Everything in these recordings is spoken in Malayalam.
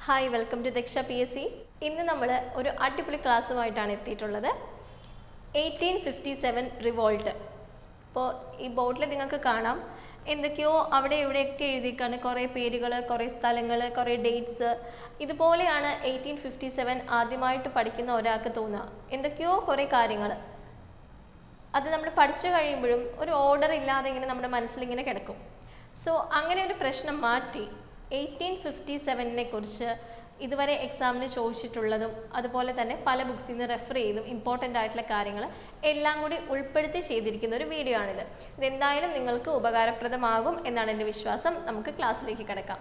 Hi, welcome to Daksha PSC. ഇന്ന് നമ്മൾ ഒരു അടിപൊളി ക്ലാസ്സുമായിട്ടാണ് എത്തിയിട്ടുള്ളത്. 1857 റിവോൾട്ട്. അപ്പോൾ ഈ ബോർഡിൽ നിങ്ങൾക്ക് കാണാം എന്തൊക്കെയോ അവിടെ ഇവിടെയൊക്കെ എഴുതിക്കാണ്, കുറേ പേരുകൾ, കുറേ സ്ഥലങ്ങൾ, കുറേ ഡേറ്റ്സ്. ഇതുപോലെയാണ് 1857 ആദ്യമായിട്ട് പഠിക്കുന്ന ഒരാൾക്ക് തോന്നുക. എന്തൊക്കെയോ കുറേ കാര്യങ്ങൾ അത് നമ്മൾ പഠിച്ചു കഴിയുമ്പോഴും ഒരു ഓർഡർ ഇല്ലാതെ ഇങ്ങനെ നമ്മുടെ മനസ്സിലിങ്ങനെ കിടക്കും. സോ അങ്ങനെ ഒരു പ്രശ്നം മാറ്റി 1857 കുറിച്ച് ഇതുവരെ എക്സാമിന് ചോദിച്ചിട്ടുള്ളതും അതുപോലെ തന്നെ പല ബുക്സിൽ നിന്ന് റെഫർ ചെയ്തും ഇമ്പോർട്ടൻ്റ് ആയിട്ടുള്ള കാര്യങ്ങൾ എല്ലാം കൂടി ഉൾപ്പെടുത്തി ചെയ്തിരിക്കുന്ന ഒരു വീഡിയോ ആണിത്. ഇതെന്തായാലും നിങ്ങൾക്ക് ഉപകാരപ്രദമാകും എന്നാണ് എൻ്റെ വിശ്വാസം. നമുക്ക് ക്ലാസ്സിലേക്ക് കിടക്കാം.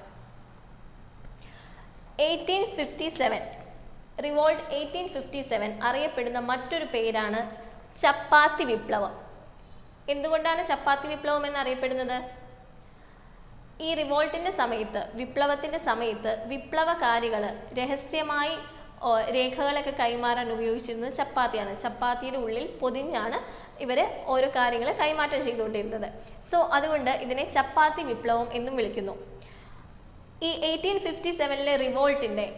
1857 റിവോൾട്ട് 1857 അറിയപ്പെടുന്ന മറ്റൊരു പേരാണ് ചപ്പാത്തി വിപ്ലവം. എന്തുകൊണ്ടാണ് ചപ്പാത്തി വിപ്ലവം എന്നറിയപ്പെടുന്നത്? ഈ റിവോൾട്ടിൻ്റെ സമയത്ത്, വിപ്ലവത്തിൻ്റെ സമയത്ത് വിപ്ലവകാരികൾ രഹസ്യമായി രേഖകളൊക്കെ കൈമാറാൻ ഉപയോഗിച്ചിരുന്നത് ചപ്പാത്തിയാണ്. ചപ്പാത്തിയുടെ ഉള്ളിൽ പൊതിഞ്ഞാണ് ഇവർ ഓരോ കാര്യങ്ങൾ കൈമാറ്റം ചെയ്തുകൊണ്ടിരുന്നത്. സോ അതുകൊണ്ട് ഇതിനെ ചപ്പാത്തി വിപ്ലവം എന്നും വിളിക്കുന്നു. ഈ 1857 റിവോൾട്ടിൻ്റെ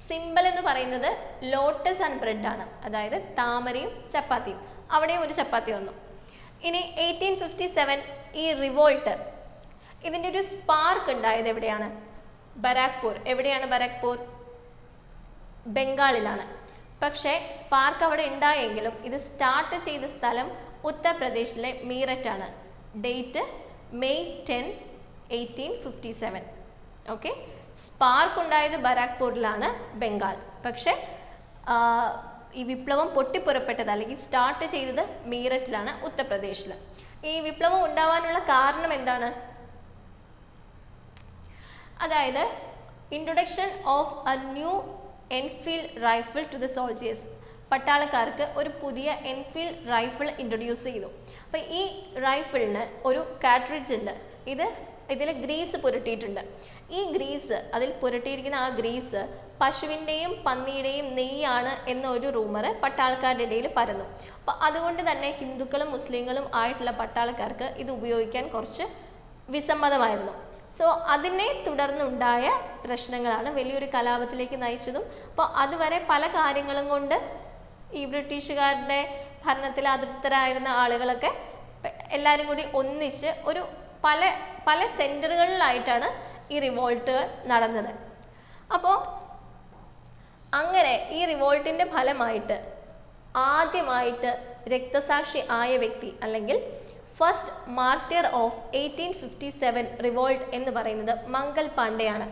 സിമ്പൽ എന്ന് പറയുന്നത് ലോട്ടസ് ആൻഡ് ബ്രെഡ് ആണ്. അതായത് താമരയും ചപ്പാത്തിയും. അവിടെയും ഒരു ചപ്പാത്തി വന്നു. ഇനി 1857 ഈ റിവോൾട്ട്, ഇതിൻ്റെ ഒരു സ്പാർക്ക് ഉണ്ടായത് എവിടെയാണ്? ബരാക്പൂർ. എവിടെയാണ് ബരാക്പൂർ? ബംഗാളിലാണ്. പക്ഷേ സ്പാർക്ക് അവിടെ ഉണ്ടായെങ്കിലും ഇത് സ്റ്റാർട്ട് ചെയ്ത സ്ഥലം ഉത്തർപ്രദേശിലെ മീററ്റാണ്. Date May 10, 1857. ഓക്കെ, സ്പാർക്ക് ഉണ്ടായത് ബരാക്പൂരിലാണ്, ബംഗാൾ. പക്ഷേ ഈ വിപ്ലവം പൊട്ടിപ്പുറപ്പെട്ടത് അല്ലെങ്കിൽ സ്റ്റാർട്ട് ചെയ്തത് മീററ്റിലാണ്, ഉത്തർപ്രദേശിൽ. ഈ വിപ്ലവം ഉണ്ടാവാനുള്ള കാരണം എന്താണ്? അതായത് introduction of a new Enfield rifle to the soldiers. പട്ടാളക്കാർക്ക് ഒരു പുതിയ എൻഫീൽഡ് റൈഫിൾ ഇൻട്രൊഡ്യൂസ് ചെയ്തു. അപ്പോൾ ഈ റൈഫിളിന് ഒരു കാട്രിഡ്ജ് ഉണ്ട്. ഇതിൽ ഗ്രീസ് പുരട്ടിയിട്ടുണ്ട്. ഈ ഗ്രീസ്, അതിൽ പുരട്ടിയിരിക്കുന്ന ആ ഗ്രീസ് പശുവിൻ്റെയും പന്നിയുടെയും നെയ്യാണ് എന്നൊരു റൂമർ പട്ടാളക്കാരുടെ ഇടയിൽ പരന്നു. അപ്പോൾ അതുകൊണ്ട് തന്നെ ഹിന്ദുക്കളും മുസ്ലിങ്ങളും ആയിട്ടുള്ള പട്ടാളക്കാർക്ക് ഇത് ഉപയോഗിക്കാൻ കുറച്ച് വിസമ്മതമായിരുന്നു. സോ അതിനെ തുടർന്നുണ്ടായ പ്രശ്നങ്ങളാണ് വലിയൊരു കലാപത്തിലേക്ക് നയിച്ചതും. അപ്പോൾ അതുവരെ പല കാര്യങ്ങളും കൊണ്ട് ഈ ബ്രിട്ടീഷുകാരുടെ ഭരണത്തിൽ അതൃപ്തരായിരുന്ന ആളുകളൊക്കെ എല്ലാവരും കൂടി ഒന്നിച്ച് ഒരു പല സെൻറ്ററുകളിലായിട്ടാണ് ഈ റിവോൾട്ട് നടന്നത്. അപ്പോൾ അങ്ങനെ ഈ റിവോൾട്ടിൻ്റെ ഫലമായിട്ട് ആദ്യമായിട്ട് രക്തസാക്ഷി ആയ വ്യക്തി അല്ലെങ്കിൽ ഫസ്റ്റ് മാർട്ടിയർ ഓഫ് 1857 റിവോൾട്ട് എന്ന് പറയുന്നത് മംഗൾ പാണ്ഡെയാണ്.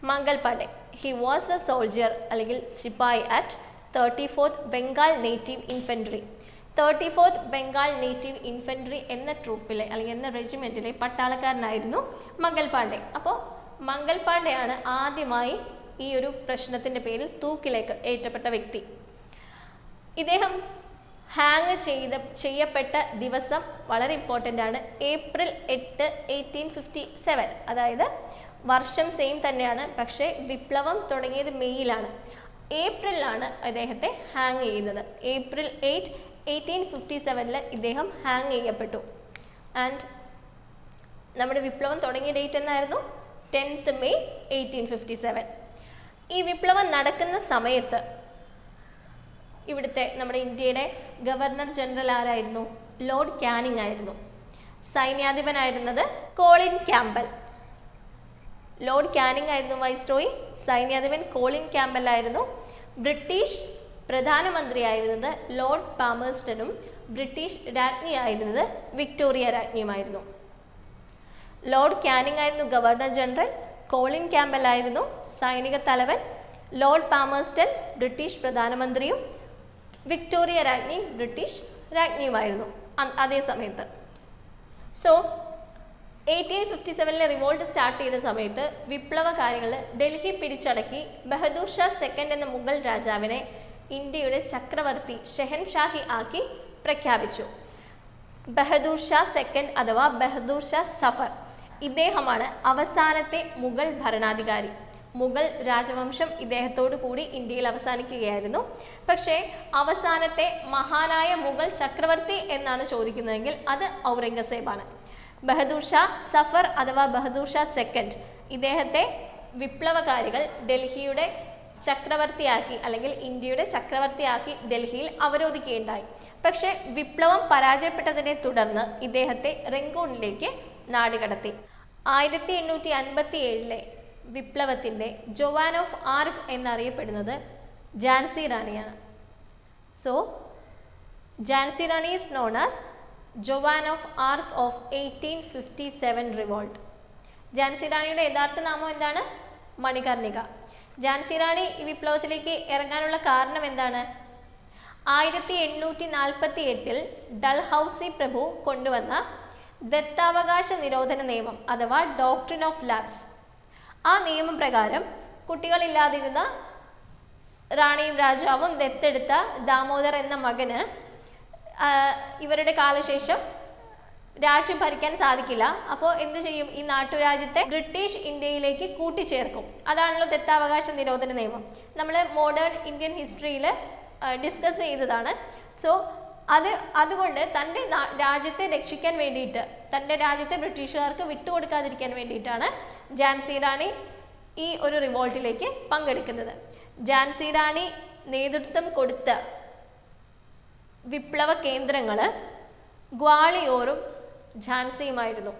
Mangal Pandey, he was a soldier അല്ലെങ്കിൽ സിപ്പായി at 34th Bengal native infantry. 34th Bengal native infantry എന്ന ട്രൂപ്പിലെ അല്ലെങ്കിൽ എന്ന റെജിമെൻറ്റിലെ പട്ടാളക്കാരനായിരുന്നു മംഗൾ പാണ്ഡെ. അപ്പോൾ മംഗൾ പാണ്ഡെയാണ് ആദ്യമായി ഈ ഒരു പ്രശ്നത്തിൻ്റെ പേരിൽ തൂക്കിലേക്ക് ഏറ്റപ്പെട്ട വ്യക്തി. ഇദ്ദേഹം ഹാങ് ചെയ്യപ്പെട്ട ദിവസം വളരെ ഇമ്പോർട്ടൻ്റ് ആണ്. ഏപ്രിൽ 8, 1857. അതായത് വർഷം സെയിം തന്നെയാണ്, പക്ഷേ വിപ്ലവം തുടങ്ങിയത് മെയ്യിലാണ്. ഏപ്രിലാണ് അദ്ദേഹത്തെ ഹാങ് ചെയ്യുന്നത്. ഏപ്രിൽ 8, 1857 ഇദ്ദേഹം ഹാങ് ചെയ്യപ്പെട്ടു. ആൻഡ് നമ്മുടെ വിപ്ലവം തുടങ്ങിയ ഡേറ്റ് എന്നായിരുന്നു? 10th May 1857. ഈ വിപ്ലവം നടക്കുന്ന സമയത്ത് ഇവിടുത്തെ നമ്മുടെ ഇന്ത്യയുടെ ഗവർണർ ജനറൽ ആരായിരുന്നു? ലോർഡ് കാനിങ് ആയിരുന്നു. സൈന്യാധിപനായിരുന്നത് കോളിൻ ക്യാമ്പൽ. ലോർഡ് കാനിങ് ആയിരുന്നു വൈസ്രോയി. സൈന്യാധിപൻ കോളിൻ ക്യാമ്പൽ ആയിരുന്നു. ബ്രിട്ടീഷ് പ്രധാനമന്ത്രിയായിരുന്നത് ലോർഡ് പാമേഴ്സ്റ്റണും ബ്രിട്ടീഷ് രാജ്ഞിയായിരുന്നത് വിക്ടോറിയ രാജ്ഞിയുമായിരുന്നു. ലോർഡ് കാനിങ് ആയിരുന്നു ഗവർണർ ജനറൽ, കോളിൻ ക്യാമ്പൽ ആയിരുന്നു സൈനിക തലവൻ, ലോർഡ് പാമേഴ്സ്റ്റൺ ബ്രിട്ടീഷ് പ്രധാനമന്ത്രിയും വിക്ടോറിയ രാജ്ഞി ബ്രിട്ടീഷ് രാജ്ഞിയുമായിരുന്നു അതേ സമയത്ത്. സോ 1857 റിവോൾട്ട് സ്റ്റാർട്ട് ചെയ്ത സമയത്ത് വിപ്ലവകാരികൾ ഡൽഹി പിടിച്ചടക്കി ബഹദൂർ ഷാ സെക്കൻഡ് എന്ന മുഗൾ രാജാവിനെ ഇന്ത്യയുടെ ചക്രവർത്തി ഷെഹൻഷാഹി ആക്കി പ്രഖ്യാപിച്ചു. ബഹദൂർ ഷാ സെക്കൻഡ് അഥവാ ബഹദൂർ ഷാ സഫർ, ഇദ്ദേഹമാണ് അവസാനത്തെ മുഗൾ ഭരണാധികാരി. മുഗൾ രാജവംശം ഇദ്ദേഹത്തോടു കൂടി ഇന്ത്യയിൽ അവസാനിക്കുകയായിരുന്നു. പക്ഷേ അവസാനത്തെ മഹാനായ മുഗൾ ചക്രവർത്തി എന്നാണ് ചോദിക്കുന്നതെങ്കിൽ അത് ഔറംഗസേബാണ്. ബഹദൂർ ഷാ സഫർ അഥവാ ബഹദൂർ ഷാ സെക്കൻഡ് ഇദ്ദേഹത്തെ വിപ്ലവകാരികൾ ഡൽഹിയുടെ ചക്രവർത്തിയാക്കി അല്ലെങ്കിൽ ഇന്ത്യയുടെ ചക്രവർത്തിയാക്കി ഡൽഹിയിൽ അവരോധിക്കുകയുണ്ടായി. പക്ഷേ വിപ്ലവം പരാജയപ്പെട്ടതിനെ തുടർന്ന് ഇദ്ദേഹത്തെ റംഗൂണിലേക്ക് നാടുകടത്തി. 1857 വിപ്ലവത്തിൻ്റെ ജോവാൻ ഓഫ് ആർക്ക് എന്നറിയപ്പെടുന്നത് ഝാൻസി റാണിയാണ്. So Jhansi Rani is known as Joan of Arc of 1857 revolt. Jhansi റാണിയുടെ യഥാർത്ഥ നാമം എന്താണ്? മണികർണിക. ഝാൻസി റാണി ഈ വിപ്ലവത്തിലേക്ക് ഇറങ്ങാനുള്ള കാരണം എന്താണ്? 1848 ഡൽഹൌസി പ്രഭു കൊണ്ടുവന്ന ദത്താവകാശ നിരോധന നിയമം അഥവാ ഡോക്ട്രിൻ ഓഫ് ലാപ്സ്. ആ നിയമം പ്രകാരം കുട്ടികളില്ലാതിരുന്ന റാണിയും രാജാവും ദത്തെടുത്ത ദാമോദർ എന്ന മകന് ഇവരുടെ കാലശേഷം രാജ്യം ഭരിക്കാൻ സാധിക്കില്ല. അപ്പോൾ എന്ത് ചെയ്യും? ഈ നാട്ടുരാജ്യത്തെ ബ്രിട്ടീഷ് ഇന്ത്യയിലേക്ക് കൂട്ടിച്ചേർക്കും. അതാണല്ലോ ദത്താവകാശ നിരോധന നിയമം. നമ്മൾ മോഡേൺ ഇന്ത്യൻ ഹിസ്റ്ററിയിൽ ഡിസ്കസ് ചെയ്തതാണ്. സോ അതുകൊണ്ട് തൻ്റെ രാജ്യത്തെ രക്ഷിക്കാൻ വേണ്ടിയിട്ട്, തൻ്റെ രാജ്യത്തെ ബ്രിട്ടീഷുകാർക്ക് വിട്ടുകൊടുക്കാതിരിക്കാൻ വേണ്ടിയിട്ടാണ് ഝാൻസി റാണി ഈ ഒരു റിവോൾട്ടിലേക്ക് പങ്കെടുക്കുന്നത്. ഝാൻസി റാണി നേതൃത്വം കൊടുത്ത വിപ്ലവ കേന്ദ്രങ്ങൾ ഗ്വാളിയോറും ഝാൻസിയുമായിരുന്നു.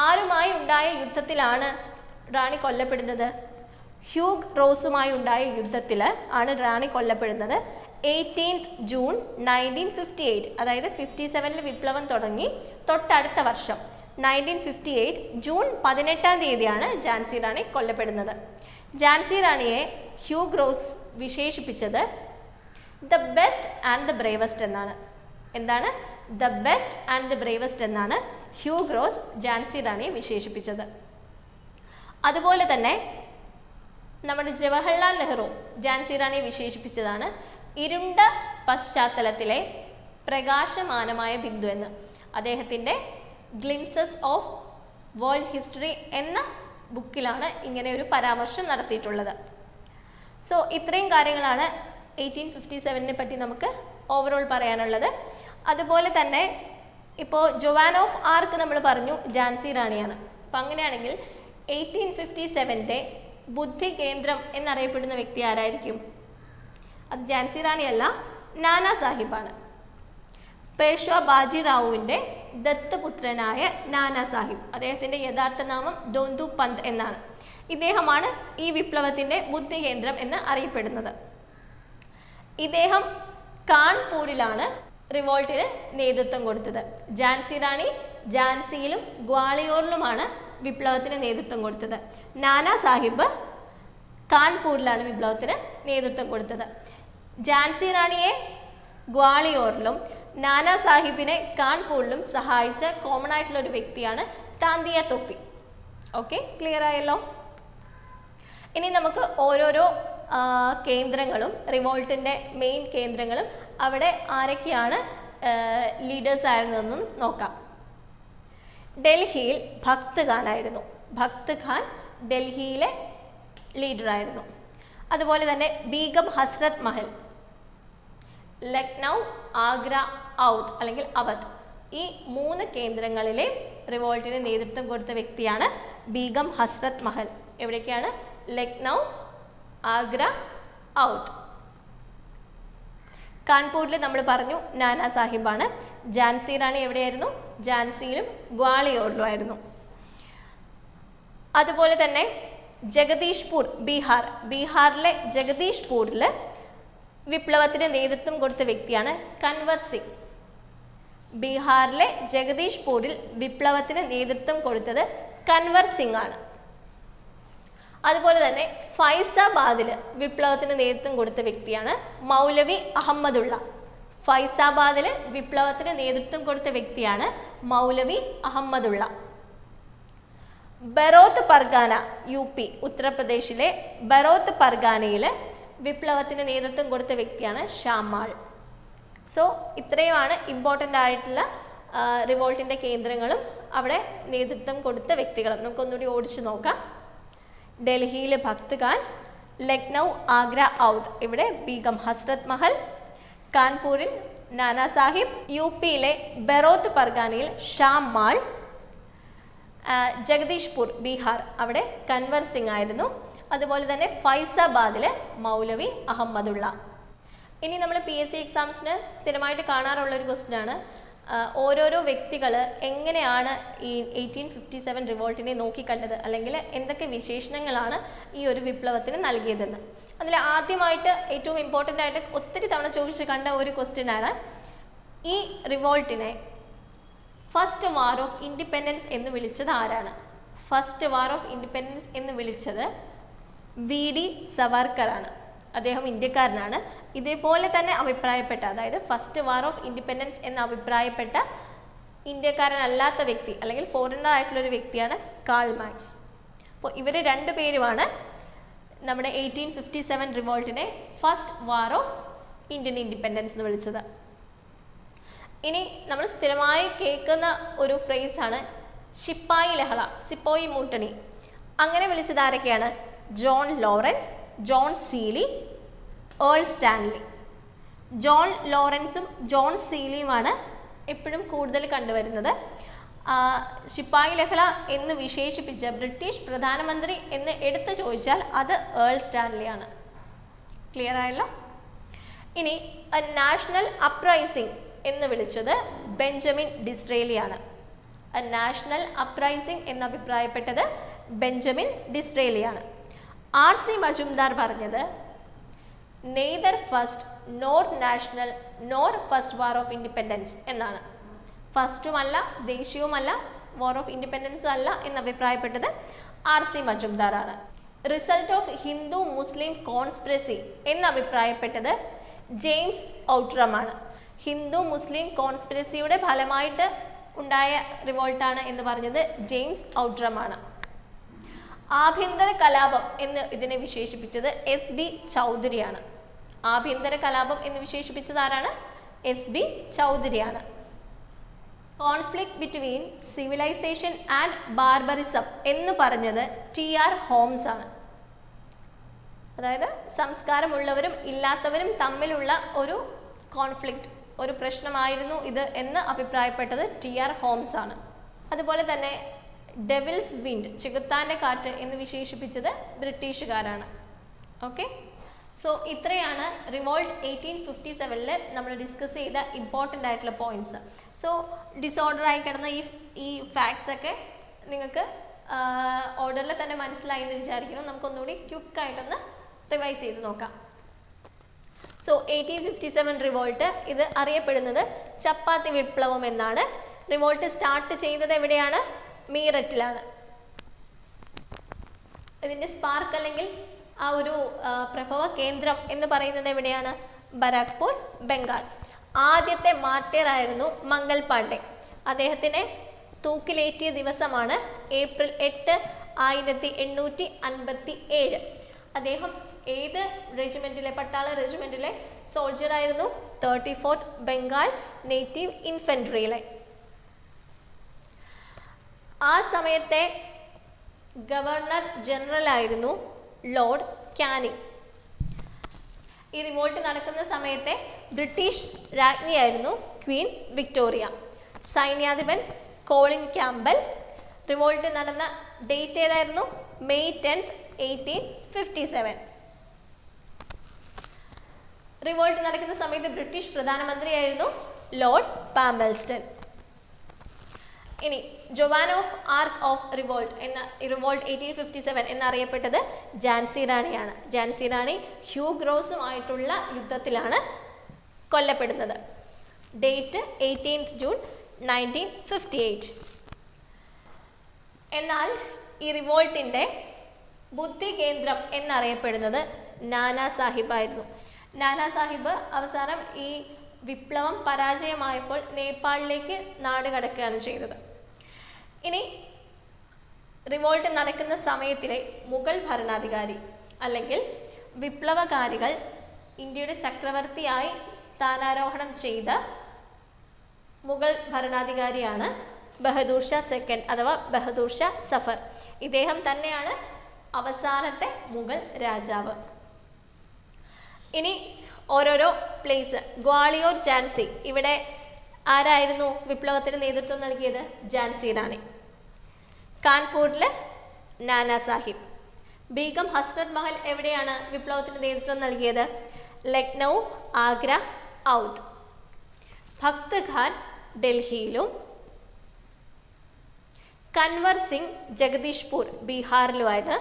ആരുമായി ഉണ്ടായ യുദ്ധത്തിലാണ് റാണി കൊല്ലപ്പെടുന്നത്? ഹ്യൂഗ് റോസുമായി ഉണ്ടായ യുദ്ധത്തിൽ ആണ് റാണി കൊല്ലപ്പെടുന്നത്. 18 ജൂൺ 1958, അതായത് 57 വിപ്ലവം തുടങ്ങി തൊട്ടടുത്ത വർഷം 1958 ജൂൺ 18 ഝാൻസി റാണി കൊല്ലപ്പെടുന്നത്. ഝാൻസി റാണിയെ ഹ്യൂഗ് റോസ് വിശേഷിപ്പിച്ചത് the best and the bravest എന്നാണ്. എന്താണ്? The best and the bravest എന്നാണ് ഹ്യൂഗ് റോസ് ഝാൻസി റാണിയെ വിശേഷിപ്പിച്ചത്. അതുപോലെ തന്നെ നമ്മുടെ ജവഹർലാൽ നെഹ്റു ഝാൻസി റാണിയെ വിശേഷിപ്പിച്ചതാണ് ഇരുണ്ട പശ്ചാത്തലത്തിലെ പ്രകാശമാനമായ ബിന്ദു എന്ന്. അദ്ദേഹത്തിൻ്റെ ഗ്ലിംസസ് ഓഫ് വേൾഡ് ഹിസ്റ്ററി എന്ന ബുക്കിലാണ് ഇങ്ങനെ ഒരു പരാമർശം നടത്തിയിട്ടുള്ളത്. സോ ഇത്രയും കാര്യങ്ങളാണ് 1857 പറ്റി നമുക്ക് ഓവറോൾ പറയാനുള്ളത്. അതുപോലെ തന്നെ ഇപ്പോൾ ജോവാൻ ഓഫ് ആർക്ക് നമ്മൾ പറഞ്ഞു ഝാൻസി റാണിയാണ്. അപ്പം അങ്ങനെയാണെങ്കിൽ 1857 ബുദ്ധി കേന്ദ്രം എന്നറിയപ്പെടുന്ന വ്യക്തി ആരായിരിക്കും? അത് ഝാൻസി റാണിയല്ല, നാനാ സാഹിബാണ്. പേഷ്വാ ബാജിറാവുവിൻ്റെ ദത്തപുത്രനായ നാനാ സാഹിബ്. അദ്ദേഹത്തിൻ്റെ യഥാർത്ഥ നാമം ദോന്തു പന്ത് എന്നാണ്. ഇദ്ദേഹമാണ് ഈ വിപ്ലവത്തിൻ്റെ ബുദ്ധി കേന്ദ്രം എന്ന് അറിയപ്പെടുന്നത്. ഇദ്ദേഹം കാൺപൂരിലാണ് റിവോൾട്ടിന് നേതൃത്വം കൊടുത്തത്. ഝാൻസി റാണി ഝാൻസിയിലും ഗ്വാളിയോറിലുമാണ് വിപ്ലവത്തിന് നേതൃത്വം കൊടുത്തത്. നാനാ സാഹിബ് കാൺപൂരിലാണ് വിപ്ലവത്തിന് നേതൃത്വം കൊടുത്തത്. ഝാൻസി റാണിയെ ഗ്വാളിയോറിലും നാനാ സാഹിബിനെ കാൺപൂരിലും സഹായിച്ച കോമൺ ആയിട്ടുള്ള ഒരു വ്യക്തിയാണ് താന്തിയ തൊപ്പി. ഓക്കെ, ക്ലിയർ ആയല്ലോ? ഇനി നമുക്ക് ഓരോരോ കേന്ദ്രങ്ങളും റിവോൾട്ടിൻ്റെ മെയിൻ കേന്ദ്രങ്ങളും അവിടെ ആരൊക്കെയാണ് ലീഡേഴ്സ് ആയിരുന്നതെന്നും നോക്കാം. ഡൽഹിയിൽ ഭക്ത് ഖാൻ ആയിരുന്നു. ഭക്ത് ഖാൻ ഡൽഹിയിലെ ലീഡറായിരുന്നു. അതുപോലെ തന്നെ ബീഗം ഹസ്രത് മഹൽ, ലക്നൗ, ആഗ്ര, ഔധ് അല്ലെങ്കിൽ അവധ്, ഈ 3 കേന്ദ്രങ്ങളിലെ റിവോൾട്ടിന് നേതൃത്വം കൊടുത്ത വ്യക്തിയാണ് ബീഗം ഹസ്രത് മഹൽ. എവിടേക്കാണ്? ലക്നൗ, ആഗ്ര, ഔധ്. കാൺപൂരിൽ നമ്മൾ പറഞ്ഞു നാനാ സാഹിബാണ്. ഝാൻസി റാണി എവിടെയായിരുന്നു? ഝാൻസിയിലും ഗ്വാളിയോറിലും ആയിരുന്നു. അതുപോലെ തന്നെ ജഗദീഷ്പൂർ, ബീഹാറിലെ ജഗദീഷ്പൂരിൽ വിപ്ലവത്തിന് നേതൃത്വം കൊടുത്ത വ്യക്തിയാണ് കൻവർ സിംഗ്. ബീഹാറിലെ ജഗദീഷ്പൂരിൽ വിപ്ലവത്തിന് നേതൃത്വം കൊടുത്തത് കൻവർ സിംഗ് ആണ്. അതുപോലെ തന്നെ ഫൈസാബാദിൽ വിപ്ലവത്തിന് നേതൃത്വം കൊടുത്ത വ്യക്തിയാണ് മൗലവി അഹമ്മദുള്ള. ഫൈസാബാദിൽ വിപ്ലവത്തിന് നേതൃത്വം കൊടുത്ത വ്യക്തിയാണ് മൗലവി അഹമ്മദുള്ള. ബറോത്ത് പർഗാന, UP ഉത്തർപ്രദേശിലെ ബറോത്ത് പർഗാനയിൽ വിപ്ലവത്തിന് നേതൃത്വം കൊടുത്ത വ്യക്തിയാണ് ഷാമാൾ. സോ ഇത്രയുമാണ് ഇമ്പോർട്ടൻ്റ് ആയിട്ടുള്ള റിവോൾട്ടിൻ്റെ കേന്ദ്രങ്ങളും അവിടെ നേതൃത്വം കൊടുത്ത വ്യക്തികളും. നമുക്കൊന്നുകൂടി ഓടിച്ചു നോക്കാം. ഡൽഹിയിൽ ഭക്ത് ഖാൻ, ലക്നൗ, ആഗ്ര, ഔധ് ഇവിടെ ബീഗം ഹസ്രത് മഹൽ, കാൺപൂരിൽ നാനാ സാഹിബ്, UPയിലെ ബറോത്ത് പർഗാനയിൽ ഷാമാൾ, ജഗദീഷ്പൂർ ബീഹാർ, അവിടെ കൻവർ സിംഗ് ആയിരുന്നു. അതുപോലെ തന്നെ ഫൈസാബാദിലെ മൗലവി അഹമ്മദുള്ള. ഇനി നമ്മൾ PSC എക്സാംസിന് സ്ഥിരമായിട്ട് കാണാറുള്ള ഒരു ക്വസ്റ്റ്യൻ ആണ്, ഓരോരോ വ്യക്തികൾ എങ്ങനെയാണ് ഈ 1857 റിവോൾട്ടിനെ നോക്കിക്കണ്ടത്, അല്ലെങ്കിൽ എന്തൊക്കെ വിശേഷണങ്ങളാണ് ഈ ഒരു വിപ്ലവത്തിന് നൽകിയതെന്ന്. അതിൽ ആദ്യമായിട്ട് ഏറ്റവും ഇമ്പോർട്ടൻ്റ് ആയിട്ട് ഒത്തിരി തവണ ചോദിച്ച് കണ്ട ഒരു ക്വസ്റ്റ്യൻ ആണ്, ഈ റിവോൾട്ടിനെ ഫസ്റ്റ് വാർ ഓഫ് ഇൻഡിപെൻഡൻസ് എന്ന് വിളിച്ചത് ആരാണ്? ഫസ്റ്റ് വാർ ഓഫ് ഇൻഡിപെൻഡൻസ് എന്ന് വിളിച്ചത് VD സവർക്കർ ആണ്. അദ്ദേഹം ഇന്ത്യക്കാരനാണ്. ഇതേപോലെ തന്നെ അഭിപ്രായപ്പെട്ട, അതായത് ഫസ്റ്റ് വാർ ഓഫ് ഇൻഡിപെൻഡൻസ് എന്ന് അഭിപ്രായപ്പെട്ട ഇന്ത്യക്കാരനല്ലാത്ത വ്യക്തി അല്ലെങ്കിൽ ഫോറിനർ ആയിട്ടുള്ള ഒരു വ്യക്തിയാണ് കാൾ മാർക്സ്. അപ്പോൾ ഇവർ രണ്ടുപേരുമാണ് നമ്മുടെ 1857 റിവോൾട്ടിനെ first war of Indian independence എന്ന് വിളിച്ചത്. ഇനി നമ്മൾ സ്ഥിരമായി കേൾക്കുന്ന ഒരു ഫ്രേസാണ് ശിപ്പായി ലഹള, സിപ്പോയി മൂട്ടണി. അങ്ങനെ വിളിച്ചത് ആരൊക്കെയാണ്? John Lawrence, John Seeley, Earl Stanley. John ലോറൻസും ജോൺ സീലിയുമാണ് എപ്പോഴും കൂടുതൽ കണ്ടുവരുന്നത്. ശിപ്പായി ലഹള എന്ന് വിശേഷിപ്പിച്ച ബ്രിട്ടീഷ് പ്രധാനമന്ത്രി എന്ന് എടുത്തു ചോദിച്ചാൽ അത് ഏൾ സ്റ്റാൻലിയാണ്. ക്ലിയർ ആയല്ലോ? ഇനി നാഷണൽ അപ്രൈസിംഗ് എന്ന് വിളിച്ചത് ബെഞ്ചമിൻ ഡിസ്രേലിയാണ്. നാഷണൽ അപ്രൈസിംഗ് എന്ന് അഭിപ്രായപ്പെട്ടത് ബെഞ്ചമിൻ ഡിസ്രേലിയാണ്. RC മജുംദാർ പറഞ്ഞത് neither first nor national nor first war of independence എന്നാണ്. ഫസ്റ്റുമല്ല, ദേശീയവുമല്ല, വാർ ഓഫ് ഇൻഡിപെൻഡൻസും അല്ല എന്ന് അഭിപ്രായപ്പെട്ടത് RC മജുംദാർ ആണ്. Result of Hindu Muslim conspiracy എന്ന് അഭിപ്രായപ്പെട്ടത് ജെയിംസ് ഔട്ട്രം ആണ്. ഹിന്ദു മുസ്ലിം കോൺസ്പിറസിയുടെ ഫലമായിട്ട് ഉണ്ടായ റിവോൾട്ടാണ് എന്ന് പറഞ്ഞത് ജെയിംസ് ഔട്ട്രം ആണ്. ആഭ്യന്തര കലാപം എന്ന് ഇതിനെ വിശേഷിപ്പിച്ചത് SB ചൗധരിയാണ്. ആഭ്യന്തര കലാപം എന്ന് വിശേഷിപ്പിച്ചത് ആരാണ്? SB ചൗധരിയാണ്. Conflict between civilisation and barbarism എന്ന് പറഞ്ഞത് TR ഹോംസ് ആണ്. അതായത് സംസ്കാരമുള്ളവരും ഇല്ലാത്തവരും തമ്മിലുള്ള ഒരു കോൺഫ്ലിക്റ്റ്, ഒരു പ്രശ്നമായിരുന്നു ഇത് എന്ന് അഭിപ്രായപ്പെട്ടത് TR ഹോംസ് ആണ്. അതുപോലെ തന്നെ ഡെവിൽസ് വിൻഡ്, ചെകുത്താൻ്റെ കാറ്റ് എന്ന് വിശേഷിപ്പിച്ചത് ബ്രിട്ടീഷുകാരാണ്. ഓക്കെ, സോ ഇത്രയാണ് റിവോൾട്ട് 1857 നമ്മൾ ഡിസ്കസ് ചെയ്ത ഇമ്പോർട്ടൻ്റ് ആയിട്ടുള്ള പോയിന്റ്സ്. സോ ഡിസോർഡർ ആയി കിടന്ന ഈ ഫാക്ട്സ് ഒക്കെ നിങ്ങൾക്ക് ഓർഡറിൽ തന്നെ മനസ്സിലായി എന്ന് വിചാരിക്കുന്നു. നമുക്കൊന്നുകൂടി ക്വിക്കായിട്ടൊന്ന് റിവൈസ് ചെയ്ത് നോക്കാം. സോ 1857 റിവോൾട്ട്, ഇത് അറിയപ്പെടുന്നത് ചപ്പാത്തി വിപ്ലവം എന്നാണ്. റിവോൾട്ട് സ്റ്റാർട്ട് ചെയ്തത് എവിടെയാണ്? മീററ്റിലാണ്. ഇതിൻ്റെ സ്പാർക്ക് അല്ലെങ്കിൽ ആ ഒരു പ്രഭവ കേന്ദ്രം എന്ന് പറയുന്നത് എവിടെയാണ്? ബരാക്പൂർ, ബംഗാൾ. ആദ്യത്തെ മാർട്ടിയർ ആയിരുന്നു മംഗൾ പാണ്ഡെ. അദ്ദേഹത്തിനെ തൂക്കിലേറ്റിയ ദിവസമാണ് ഏപ്രിൽ 8, 1857. അദ്ദേഹം ഏത് റെജിമെൻറ്റിലെ, പട്ടാള റെജിമെൻറ്റിലെ സോൾജർ ആയിരുന്നു? 34th ബംഗാൾ നേറ്റീവ് ഇൻഫൻട്രിയിലെ. ആ സമയത്തെ ഗവർണർ ജനറൽ ആയിരുന്നു ലോർഡ് കാനിങ്. ഈ റിവോൾട്ട് നടക്കുന്ന സമയത്തെ ബ്രിട്ടീഷ് രാജ്ഞിയായിരുന്നു ക്വീൻ വിക്ടോറിയ. സൈന്യാധിപൻ കോളിൻ ക്യാമ്പൽ. റിവോൾട്ട് നടന്ന ഡേറ്റ് ഏതായിരുന്നു? May 10, 1857. റിവോൾട്ട് നടക്കുന്ന സമയത്ത് ബ്രിട്ടീഷ് പ്രധാനമന്ത്രിയായിരുന്നു ലോർഡ് പാമ്പൽസ്റ്റൺ. ഇനി Joan of Arc of revolt എന്ന റിവോൾട്ട് 1857 എന്നറിയപ്പെട്ടത് ഝാൻസി റാണിയാണ്. ഝാൻസി റാണി ഹ്യൂ ഗ്രോസുമായിട്ടുള്ള യുദ്ധത്തിലാണ് കൊല്ലപ്പെടുന്നത്. Date 18th June 1958. എന്നാൽ ഈ റിവോൾട്ടിൻ്റെ ബുദ്ധി കേന്ദ്രം എന്നറിയപ്പെടുന്നത് നാനാ സാഹിബ് ആയിരുന്നു. നാനാ സാഹിബ് അവസാനം ഈ വിപ്ലവം പരാജയമായപ്പോൾ നേപ്പാളിലേക്ക് നാട് കടക്കുകയാണ് ചെയ്തത്. ഇനി റിവോൾട്ട് നടക്കുന്ന സമയത്തിലെ മുഗൾ ഭരണാധികാരി അല്ലെങ്കിൽ വിപ്ലവകാരികൾ ഇന്ത്യയുടെ ചക്രവർത്തിയായി സ്ഥാനാരോഹണം ചെയ്ത മുഗൾ ഭരണാധികാരിയാണ് ബഹദൂർ ഷാ സെക്കൻഡ് അഥവാ ബഹദൂർ ഷാ സഫർ. ഇദ്ദേഹം തന്നെയാണ് അവസാനത്തെ മുഗൾ രാജാവ്. ഇനി ഓരോരോ പ്ലേസ്. ഗ്വാളിയോർ, ഝാൻസി, ഇവിടെ ആരായിരുന്നു വിപ്ലവത്തിന് നേതൃത്വം നൽകിയത്? ഝാൻസി റാണി. കാൺപൂരിലെ നാനാ സാഹിബ്. ബീഗം ഹസ്രത് മഹൽ എവിടെയാണ് വിപ്ലവത്തിന് നേതൃത്വം നൽകിയത്? ലക്നൗ, ആഗ്ര, ഔധ്. ഭക്ത് ഖാൻ ഡൽഹിയിലും കൻവർ സിംഗ് ജഗദീഷ്പൂർ ബീഹാറിലുമാണ്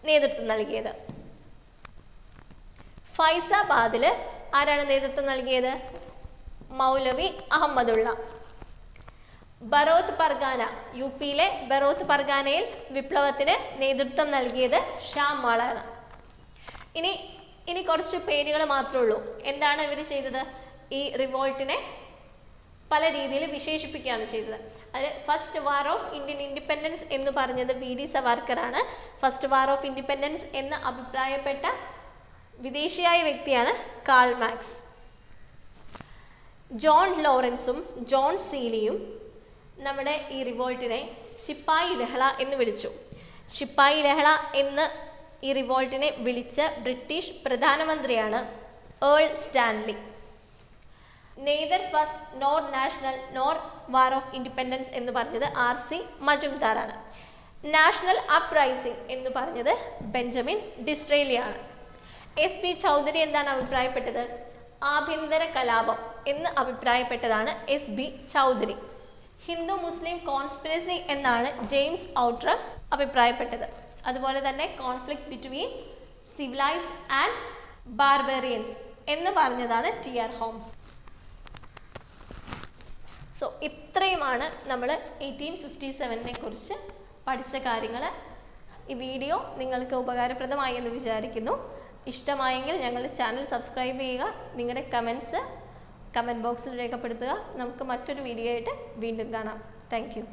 നേതൃത്വം നൽകിയത്. ഫൈസാബാദിൽ ആരാണ് നേതൃത്വം നൽകിയത്? മൗലവി അഹമ്മദുള്ള. ബറോത്ത് പർഗാന, യു പിയിലെ ബറോത്ത് പർഗാനയിൽ വിപ്ലവത്തിന് നേതൃത്വം നൽകിയത് ഷാമാളാണ്. ഇനി കുറച്ച് പേരുകൾ മാത്രമേ ഉള്ളൂ. എന്താണ് ഇവർ ചെയ്തത്? ഈ റിവോൾട്ടിനെ പല രീതിയിൽ വിശേഷിപ്പിക്കുകയാണ് ചെയ്തത്. അത് first war of Indian independence എന്ന് പറഞ്ഞത് വി ഡി സവാർക്കറാണ്. ഫസ്റ്റ് വാർ ഓഫ് ഇൻഡിപെൻഡൻസ് എന്ന് അഭിപ്രായപ്പെട്ട വിദേശിയായ വ്യക്തിയാണ് കാൾ മാക്സ്. ജോൺ ലോറൻസും ജോൺ സീലിയും നമ്മുടെ ഈ റിവോൾട്ടിനെ ശിപ്പായി ലഹള എന്ന് വിളിച്ചു. ശിപ്പായി ലഹള എന്ന് ഈ റിവോൾട്ടിനെ വിളിച്ച ബ്രിട്ടീഷ് പ്രധാനമന്ത്രിയാണ് Earl Stanley. Neither first nor national nor war of independence എന്ന് പറഞ്ഞത് RC മജുംദാറാണ്. നാഷണൽ അപ്രൈസിംഗ് എന്ന് പറഞ്ഞത് ബെഞ്ചമിൻ ഡിസ്രേലിയാണ്. SP ചൗധരി എന്താണ് അഭിപ്രായപ്പെട്ടത്? ആഭ്യന്തര കലാപം എന്ന് അഭിപ്രായപ്പെട്ടതാണ് SB ചൗധരി. ഹിന്ദു മുസ്ലിം കോൺസ്പിറസി എന്നാണ് ജെയിംസ് ഔട്ട്രം അഭിപ്രായപ്പെട്ടത്. അതുപോലെ തന്നെ conflict between civilised and barbarians എന്ന് പറഞ്ഞതാണ് TR ഹോംസ്. സോ ഇത്രയുമാണ് നമ്മൾ 1857 കുറിച്ച് പഠിച്ച കാര്യങ്ങൾ. ഈ വീഡിയോ നിങ്ങൾക്ക് ഉപകാരപ്രദമായി എന്ന് വിചാരിക്കുന്നു. ഇഷ്ടമായെങ്കിൽ ഞങ്ങളുടെ ചാനൽ സബ്സ്ക്രൈബ് ചെയ്യുക. നിങ്ങളുടെ കമൻറ്റ് ബോക്സിൽ രേഖപ്പെടുത്തുക. നമുക്ക് മറ്റൊരു വീഡിയോ ആയിട്ട് വീണ്ടും കാണാം. Thank you.